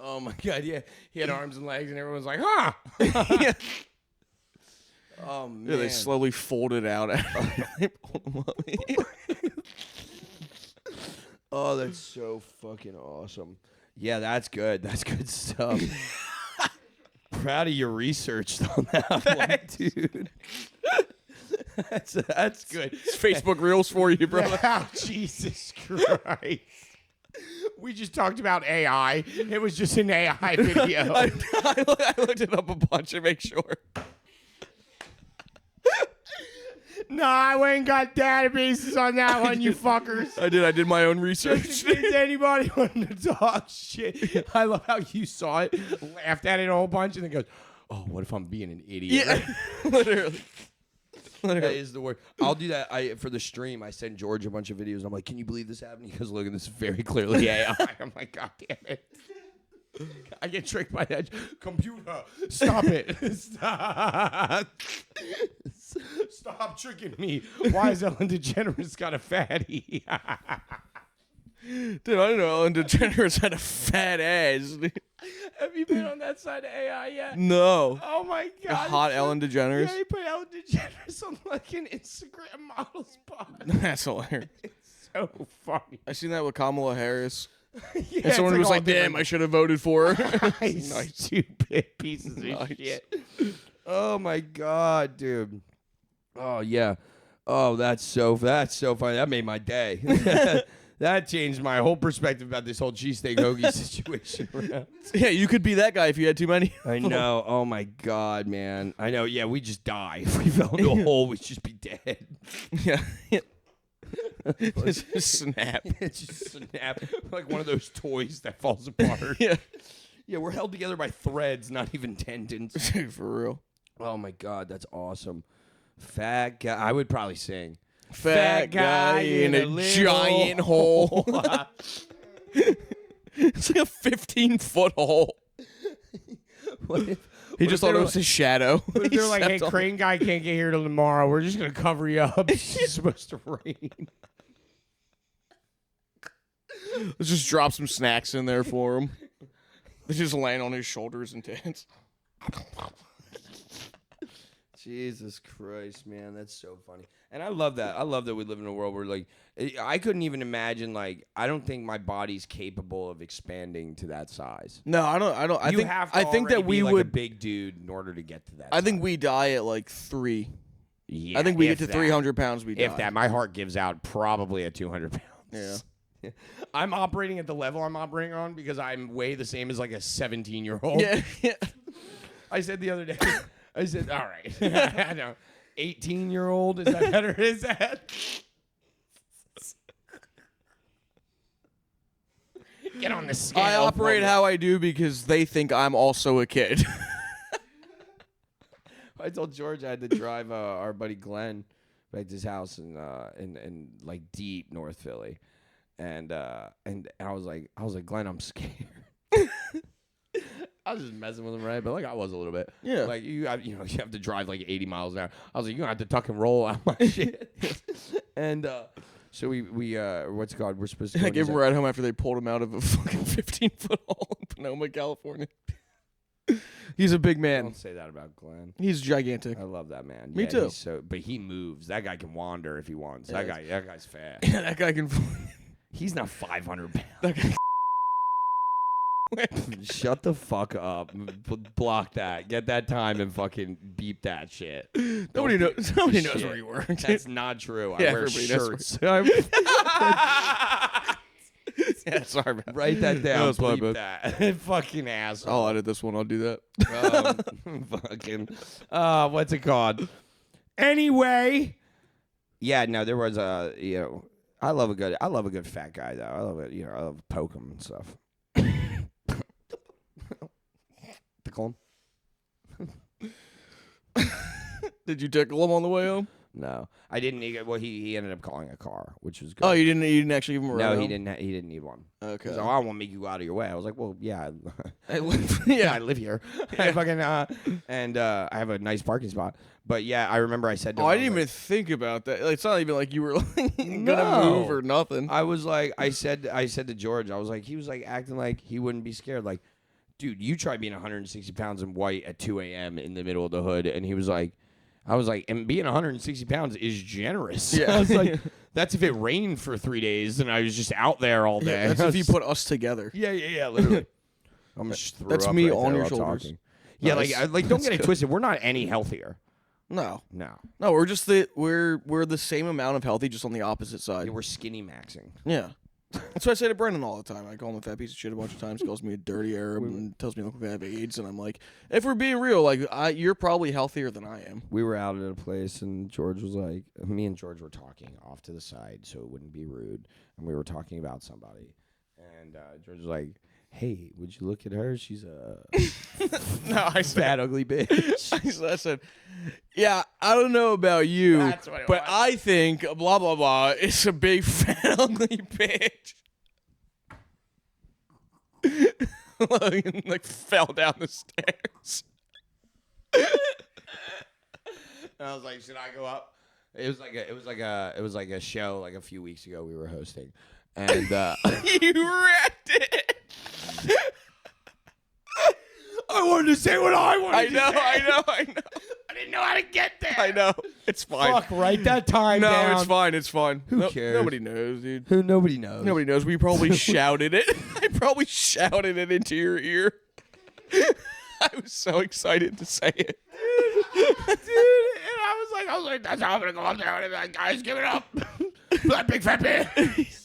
Oh my god, yeah. He had arms and legs and everyone's like, huh? Yeah. Oh man. Yeah, they slowly folded out. Oh, that's so fucking awesome. Yeah, that's good. That's good stuff. Proud of your research on that one, dude. That's good. It's Facebook Reels for you, bro. Oh, Jesus Christ. We just talked about AI. It was just an AI video. I looked it up a bunch to make sure. No, I went and got databases on that one, you fuckers. I did my own Just research. in case anybody wanted to talk shit. I love how you saw it, laughed at it a whole bunch, and then goes, oh, what if I'm being an idiot? Yeah, literally. That is the word. I'll do that. For the stream, I send George a bunch of videos. I'm like, can you believe this happened? He goes, look, this is very clearly AI. I'm like, God damn it. I get tricked by that. Computer, stop it. Stop. Stop tricking me. Why is Ellen DeGeneres got a fatty? Dude, I didn't know Ellen DeGeneres had a fat ass. Dude. Have you been on that side of AI yet? No. Oh my A God. hot Ellen DeGeneres. Yeah, they put Ellen DeGeneres on like an Instagram model spot. That's hilarious. It's so funny. I seen that with Kamala Harris. Yeah, And someone it's was all like, damn, I should have voted for her. nice. Stupid pieces of Nice. shit. Oh my God, dude. Oh yeah. Oh, that's so funny. That made my day. That changed my whole perspective about this whole cheesesteak hoagie situation. Yeah, you could be that guy if you had too many. I know. Oh my God, man. I know. Yeah, we just die. If we fell into a hole, we'd just be dead. Yeah. Just snap. It's just snap. Like one of those toys that falls apart. Yeah. Yeah, we're held together by threads, not even tendons. Dude, for real. Oh my God, that's awesome. Fat guy. I would probably sing. Fat guy in a giant hole. It's like a 15-foot hole. What if, He just thought it was his shadow. But He they're like, hey, stepped on crane guy can't get here till tomorrow. We're just going to cover you up. It's supposed to rain. Let's just drop some snacks in there for him. They just land on his shoulders and tits. Jesus Christ, man, that's so funny. And I love that. I love that we live in a world where, like, I couldn't even imagine, like, I don't think my body's capable of expanding to that size. No, I don't. I You think. have to I think that already we be, like, would. a big dude in order to get to that. I think size. we die at like 3. Yeah, I think we get if to that. 300 pounds. We die. If that, my heart gives out probably at 200 pounds. Yeah. I'm operating at the level I'm operating on because I'm way the same as like a 17-year-old. Yeah. Yeah. I said the other day, I said, all right, I know, 18-year-old, is that better? Is that? Get on the scale. I operate how I do because they think I'm also a kid. I told George I had to drive our buddy Glenn back to his house in like deep North Philly, and I was like, Glenn, I'm scared. I was just messing with him, right? But like I was a little bit. Yeah. Like you have to drive like 80 miles an hour. I was like, you're gonna have to tuck and roll out my shit. And so we what's it called? We're supposed to. I gave him a ride home after they pulled him out of a fucking 15-foot hole in Sonoma, California. He's a big man. Don't say that about Glenn. He's gigantic. I love that man. Me Yeah, too. he's but he moves. That guy can wander if he wants. Yeah, That guy's fast. Yeah, that guy can. He's not 500 pounds. That guy. Shut the fuck up. Block that. Get that time and fucking beep that shit. Nobody knows. Nobody knows Shit. where you work. That's not true. I Yeah, wear everybody knows shirts. Yeah, sorry about that. Write that down. was my Bleep bad. that. Fucking asshole. I'll edit this one. I'll do that. Fucking. What's it called? Anyway. Yeah. No, there was a. I love a good fat guy though. I love it. I love poke him and stuff. Tickle him. Did you tickle him on the way home? No, I didn't need it. Well, he ended up calling a car, which was good. Oh, you didn't actually give him a ride No, home? he didn't. He didn't need one. Okay. So I won't make you go out of your way. I was like, well, yeah, I live, yeah, I live here. I fucking and I have a nice parking spot. But yeah, I remember I said to him, I didn't even think about that. Like, it's not even like you were like gonna No. move or nothing. I was like, I said to George, I was like, he was like acting like he wouldn't be scared. Like, dude, you try being 160 pounds in white at 2 a.m. in the middle of the hood, and he was like. I was like, and being 160 pounds is generous. Yeah. I was like, that's if it rained for 3 days and I was just out there all day. Yeah, that's if you put us together. Yeah, literally. I'm just threw That's up me right on there your while shoulders. talking. Yeah, Nice. don't That's get it good. twisted. We're not any healthier. No, No. we're just we're the same amount of healthy, just on the opposite side. Yeah, we're skinny maxing. Yeah. That's what I say to Brendan all the time. I call him a fat piece of shit a bunch of times. He calls me a dirty Arab and tells me I look like I have AIDS. And I'm like, if we're being real, like you're probably healthier than I am. We were out at a place, and George was like, me and George were talking off to the side so it wouldn't be rude. And we were talking about somebody. And George was like, hey, would you look at her? She's a No, I said, fat, ugly bitch. I said, yeah, I don't know about you, That's what it but was. I think blah blah blah. It's a big fat ugly bitch. Logan like fell down the stairs. And I was like, should I go up? It was like a show like a few weeks ago we were hosting. And You wrecked it. I wanted to say what I wanted I to know, say. I know. I didn't know how to get there. I know. It's fine. Fuck, write that time No, down. it's fine. It's fine. Who cares? Nobody knows, dude. Who nobody knows. Nobody knows. We probably shouted it. I probably shouted it into your ear. I was so excited to say it. Dude, and I was like, that's how I'm gonna go up there and be like, guys, give it up. That big fat bitch.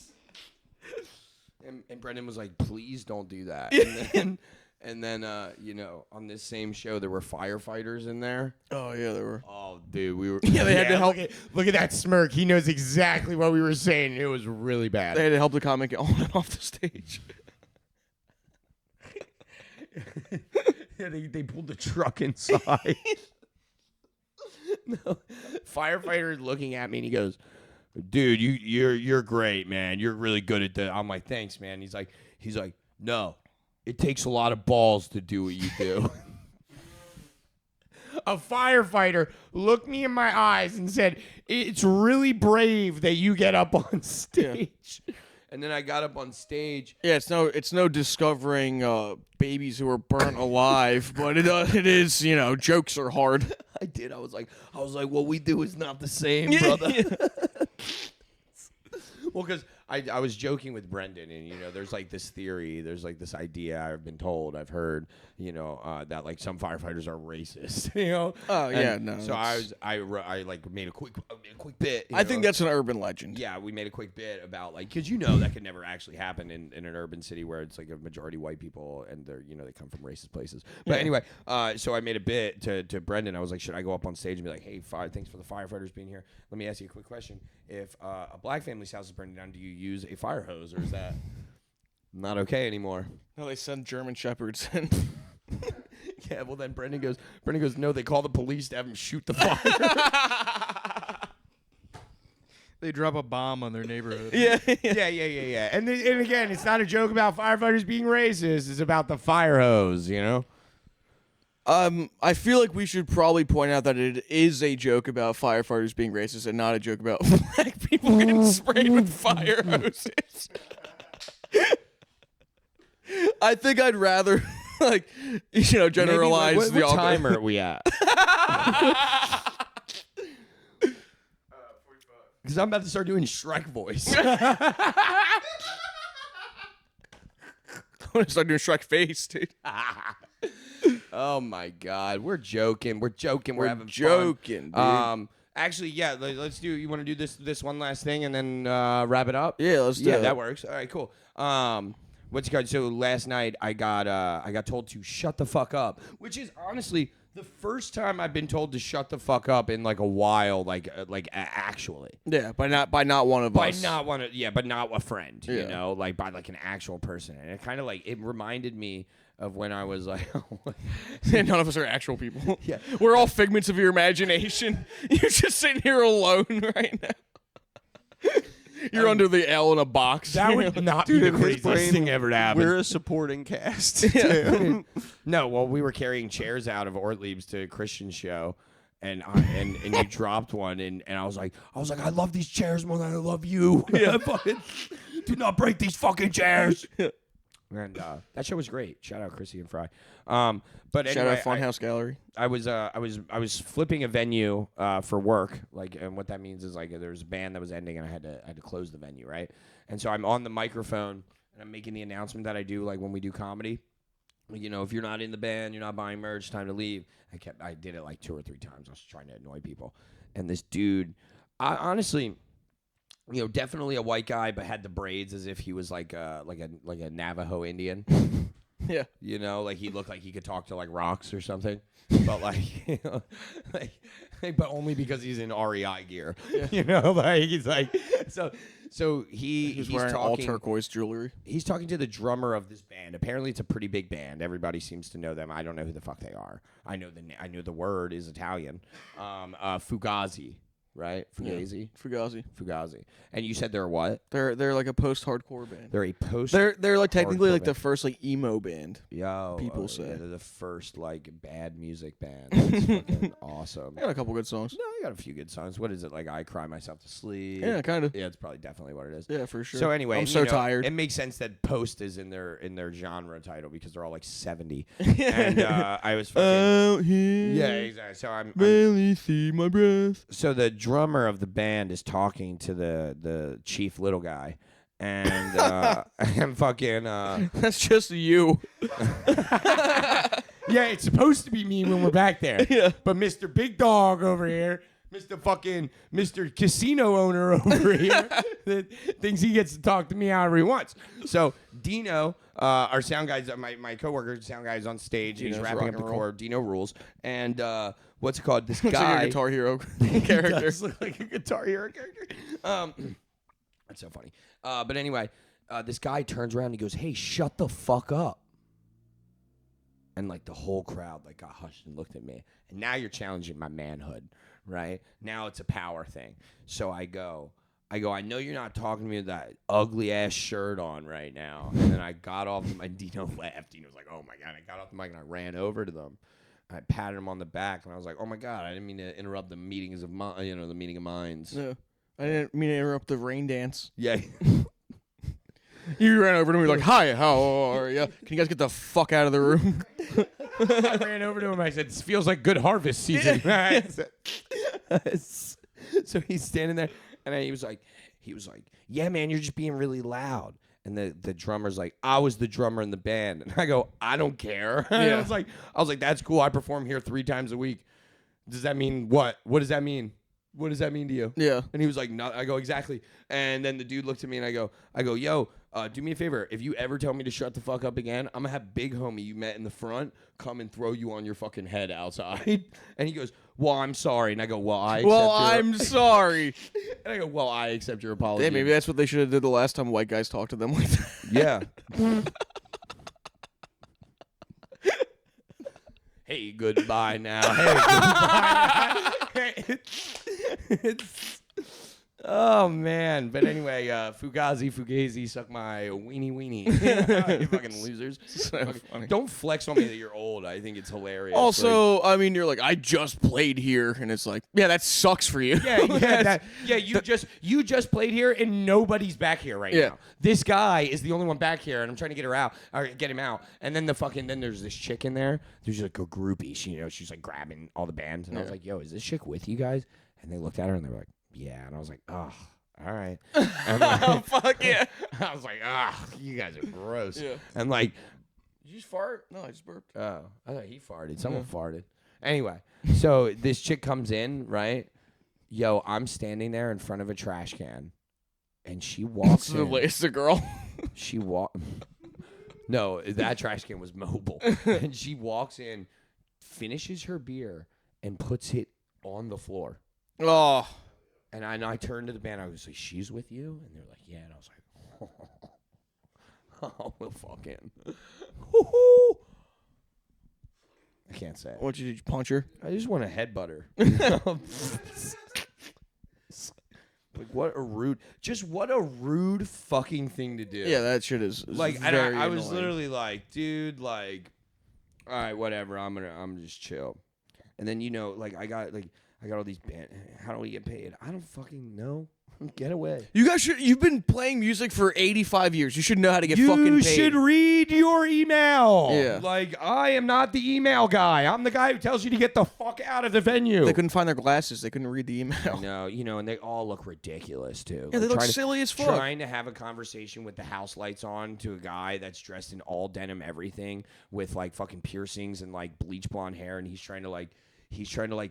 And Brendan was like, please don't do that. And And then, on this same show, there were firefighters in there. Oh yeah, there were. Oh, dude, we were. Yeah, they had to help. Look at that smirk. He knows exactly what we were saying. It was really bad. They had to help the comic get on and off the stage. Yeah, they pulled the truck inside. No, firefighter looking at me and he goes, "Dude, you're great, man. You're really good at that." I'm like, "Thanks, man." He's like, "No, it takes a lot of balls to do what you do." A firefighter looked me in my eyes and said, "It's really brave that you get up on stage." Yeah. And then I got up on stage. Yeah, it's no discovering babies who are burnt alive, but it is, jokes are hard. I did. I was like, what we do is not the same, brother. Well, because I was joking with Brendan, and there's like this theory, there's like this idea I've been told, I've heard, that like some firefighters are racist, Oh yeah, and no. So I like made a quick bit. I think that's an urban legend. Yeah, we made a quick bit about like, because that could never actually happen in an urban city where it's like a majority white people and they're they come from racist places. But anyway, so I made a bit to Brendan. I was like, should I go up on stage and be like, hey, thanks for the firefighters being here. Let me ask you a quick question. If a black family's house is burning down, do you use a fire hose, or is that not okay anymore? No, they send German shepherds in. Yeah, well then Brendan goes, no, they call the police to have him shoot the fire. They drop a bomb on their neighborhood. Yeah. And again, it's not a joke about firefighters being racist. It's about the fire hose, I feel like we should probably point out that it is a joke about firefighters being racist and not a joke about black people getting sprayed with fire hoses. I think I'd rather, generalize what time are we at? Because I'm about to start doing Shrek voice. I'm going to start doing Shrek face, dude. Oh my God, we're joking. We're having joking, fun. Dude. Actually, yeah. Let's do. You want to do this one last thing and then wrap it up? Yeah, let's do it. Yeah, that works. All right, cool. What's it called? So last night I got told to shut the fuck up, which is honestly the first time I've been told to shut the fuck up in like a while, actually. Yeah, by not one of us. But not a friend. Yeah. Like by like an actual person, and it kind of like it reminded me of when I was like, none of us are actual people. Yeah. We're all figments of your imagination. You're just sitting here alone right now. You're under the L in a box. That would not be the craziest thing ever to happen. We're a supporting cast. Yeah. No, well, we were carrying chairs out of Ortlieb's to a Christian show, and you dropped one, and I was like, I love these chairs more than I love you. Yeah, do not break these fucking chairs. And that show was great. Shout out Chrissy and Fry. But Shout anyway, out Funhouse Gallery. I was flipping a venue for work, and what that means is like there was a band that was ending, and I had to close the venue, right? And so I'm on the microphone and I'm making the announcement that I do like when we do comedy. If you're not in the band, you're not buying merch, time to leave. I did it like 2 or 3 times. I was trying to annoy people, and this dude, honestly. Definitely a white guy, but had the braids as if he was like a Navajo Indian. Yeah. Like he looked like he could talk to like rocks or something, but but only because he's in REI gear. Yeah. He's like so he's wearing talking, all turquoise jewelry. He's talking to the drummer of this band. Apparently, it's a pretty big band. Everybody seems to know them. I don't know who the fuck they are. I know the word is Italian. Fugazi. Right? Fugazi? Yeah. Fugazi. And you said they're what? They're like a post-hardcore band. They're a post. They're like technically like band. the first like emo band. Yo, people say they're the first like bad music band. That's fucking awesome. They got a couple good songs. No, they got a few good songs. What is it like? I Cry Myself to Sleep. Yeah, kind of. Yeah, it's probably definitely what it is. Yeah, for sure. So anyway, I'm so tired. It makes sense that post is in their genre title because they're all like 70. And I was fucking out here. Yeah, exactly. So I'm barely see my breath. So the drummer of the band is talking to the chief little guy, and I'm fucking. That's just you. Yeah, it's supposed to be me when we're back there. Yeah. But Mr. Big Dog over here Mr. Casino owner over here that thinks he gets to talk to me however he wants. So Dino, our sound guy, my coworker, sound guy is on stage. Dino's He's wrapping rock up the and roll. chord. Dino rules. And what's it called? This Looks guy. like a Guitar Hero He character. does look like a Guitar Hero character. That's so funny. But anyway, this guy turns around and he goes, "Hey, shut the fuck up." And like the whole crowd like got hushed and looked at me. And now you're challenging my manhood, right? Now it's a power thing. So I go, I know you're not talking to me with that ugly ass shirt on right now. And then I got off the mic. Dino laughed. Dino was like, "Oh my God." I got off the mic and I ran over to them. I patted him on the back and I was like, "Oh my God, I didn't mean to interrupt the meetings of the meeting of minds." Yeah. I didn't mean to interrupt the rain dance. Yeah. You ran over to me like, "Hi, how are you? Can you guys get the fuck out of the room?" I ran over to him. I said, "This feels like good harvest season." So he's standing there, and he was like, "Yeah, man, you're just being really loud." And the drummer's like, "I was the drummer in the band," and I go, "I don't care." Yeah. I was like, "That's cool. I perform here 3 times a week. Does that mean what? What does that mean? What does that mean to you?" Yeah. And he was like, "No." I go, "Exactly." And then the dude looked at me and I go, "Yo, do me a favor. If you ever tell me to shut the fuck up again, I'm gonna have big homie you met in the front come and throw you on your fucking head outside." And he goes, "Well, I'm sorry." And I go, I'm sorry. And I go, "Well, I accept your apology." Yeah, maybe that's what they should have did the last time white guys talked to them like that. Yeah. Hey, goodbye now. Hey, goodbye. Oh, man. But anyway, Fugazi, suck my weenie. You fucking losers. So funny. Don't flex on me that you're old. I think it's hilarious. Also, I mean, you're like, "I just played here," and it's like, yeah, that sucks for you. You just played here and nobody's back here right Yeah. now. This guy is the only one back here, and I'm trying to get her out or get him out. And then then there's this chick in there. There's like a groupie. She's like grabbing all the bands, and I was like, "Yo, is this chick with you guys?" And they looked at her and they were like, "Yeah." And I was like, "Oh, all right." And Oh, fuck yeah. I was like, you guys are gross." Yeah. And like, Did you just fart? No, I just burped. oh, I thought he farted. Someone farted. Anyway, so this chick comes in, right? Yo, I'm standing there in front of a trash can, and she walks in. It's the girl. She No, that trash can was mobile. And she walks in, finishes her beer, and puts it on the floor. Oh. And I turned to the band. I was like, "She's with you?" And they were like, "Yeah." And I was like, "Oh, we'll fucking." I can't say it. What, did you punch her? I just want to headbutt her. Like, what a rude fucking thing to do. Yeah, that shit is Like, very I was annoying. literally like, dude, like, all right, whatever. I'm just chill. And then like I got all these bands. How do we get paid? I don't fucking know. Get away. You guys you've been playing music for 85 years. You should know how to get You fucking paid. should read your email. Yeah. Like, I am not the email guy. I'm the guy who tells you to get the fuck out of the venue. They couldn't find their glasses. They couldn't read the email. No, and they all look ridiculous too. Yeah, they Like, look trying to- silly as fuck. Trying to have a conversation with the house lights on to a guy that's dressed in all denim everything with like fucking piercings and like bleach blonde hair, and he's trying to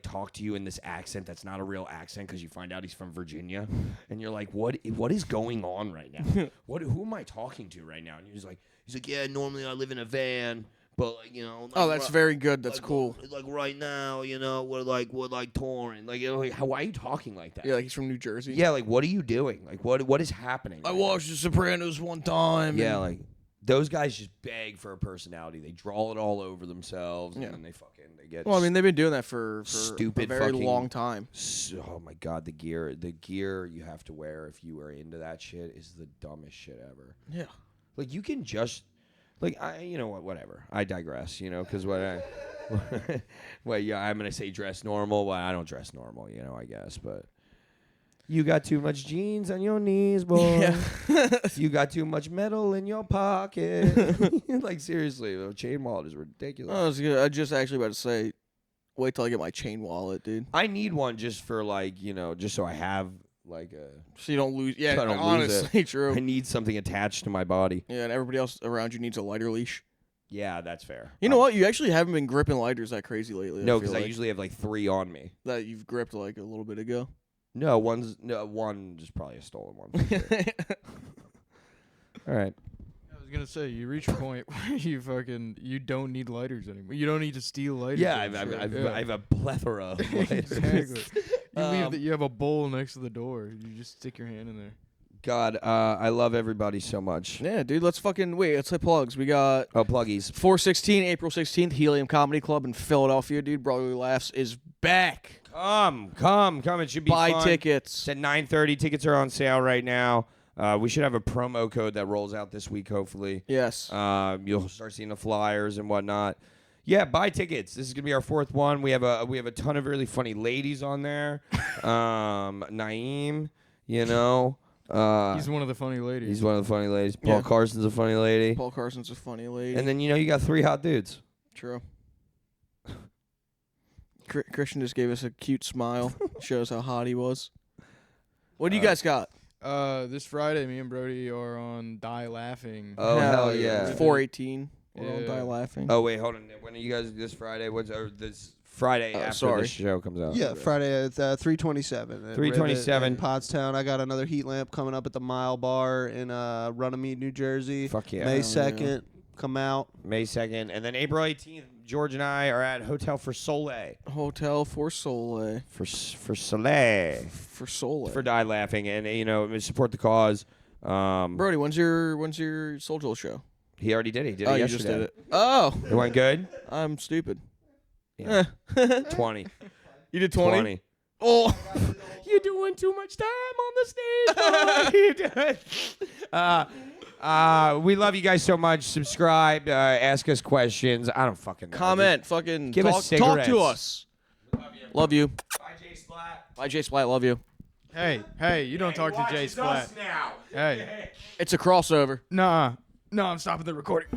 talk to you in this accent that's not a real accent because you find out he's from Virginia, and you're like, what is going on right now? Who am I talking to right now? And he's like, "Yeah, normally I live in a van, but like, like, Oh, that's very good. That's like, cool. Like right now, we're touring. Like, why are you talking like that? Yeah, like he's from New Jersey. Yeah, like, what are you doing? Like, what is happening? I right watched The Sopranos one time. now? Yeah, like those guys just beg for a personality. They draw it all over themselves, and Yeah. then they get. Well, I mean, they've been doing that for Stupid a very fucking- long time. Oh my god, the gear you have to wear if you are into that shit is the dumbest shit ever. Yeah. Like, you can just, like, whatever. I digress, because I'm gonna say dress normal. Well, I don't dress normal, I guess, but. You got too much jeans on your knees, boy. Yeah. You got too much metal in your pocket. Like, seriously, the chain wallet is ridiculous. I was just actually about to say, wait till I get my chain wallet, dude. I need one just for, like, just so I have, like, So you don't lose. Yeah, So I don't lose honestly, true. I need something attached to my body. Yeah, and everybody else around you needs a lighter leash. Yeah, that's fair. You know what? You actually haven't been gripping lighters that crazy lately. No, feel because I like. usually have like 3 on me. That you've gripped like a little bit ago. No, one is probably a stolen one. For sure. All right. I was gonna say you reach a point where you don't need lighters anymore. You don't need to steal lighters. Yeah, and shit. I have a plethora of lighters. Exactly. You have a bowl next to the door. You just stick your hand in there. God, I love everybody so much. Yeah, dude. Let's play plugs. We got Oh, pluggies. 4/16, April 16th, Helium Comedy Club in Philadelphia, dude. Brotherly Laughs is back. Come. It should be Buy fun. tickets. It's at 9:30. Tickets are on sale right now. We should have a promo code that rolls out this week, hopefully. Yes. You'll start seeing the flyers and whatnot. Yeah, buy tickets. This is gonna be our 4th one. We have a ton of really funny ladies on there. Naeem, you know. He's one of the funny ladies. He's one of the funny ladies. Paul Yeah. Carson's a funny lady. Paul Carson's a funny lady. And then you got 3 hot dudes. True. Christian just gave us a cute smile. Shows how hot he was. What do you guys got? This Friday, me and Brody are on Die Laughing. Oh, hell yeah. 4/18. We're all Yeah. Die Laughing. Oh wait, hold on. When are you guys this Friday? This Friday after sorry. the show comes out? Yeah, Friday at 327. 327. in Pottstown. I got another heat lamp coming up at the Mile Bar in Runnymede, New Jersey. Fuck yeah. May Hell 2nd. Come out. May 2nd, and then April 18th. George and I are at Hotel for Soleil. Hotel for Soleil. For Soleil. For Soleil. For Die Laughing, and support the cause. Brody, when's your Soul show? He already did it. He did Oh, it you yesterday. just did it. Oh, It went good. I'm stupid. Yeah. 20. You did 20? Oh. You're doing too much time on the stage. We love you guys so much. Subscribe. Ask us questions. I don't fucking know. Comment. Fucking Give us talk to cigarettes. us. Love you. Bye, Jay Splat. Bye, Jay Splat. Love you. Hey, you don't talk to Jay Splat. Now. Hey, It's a crossover. nah, I'm stopping the recording.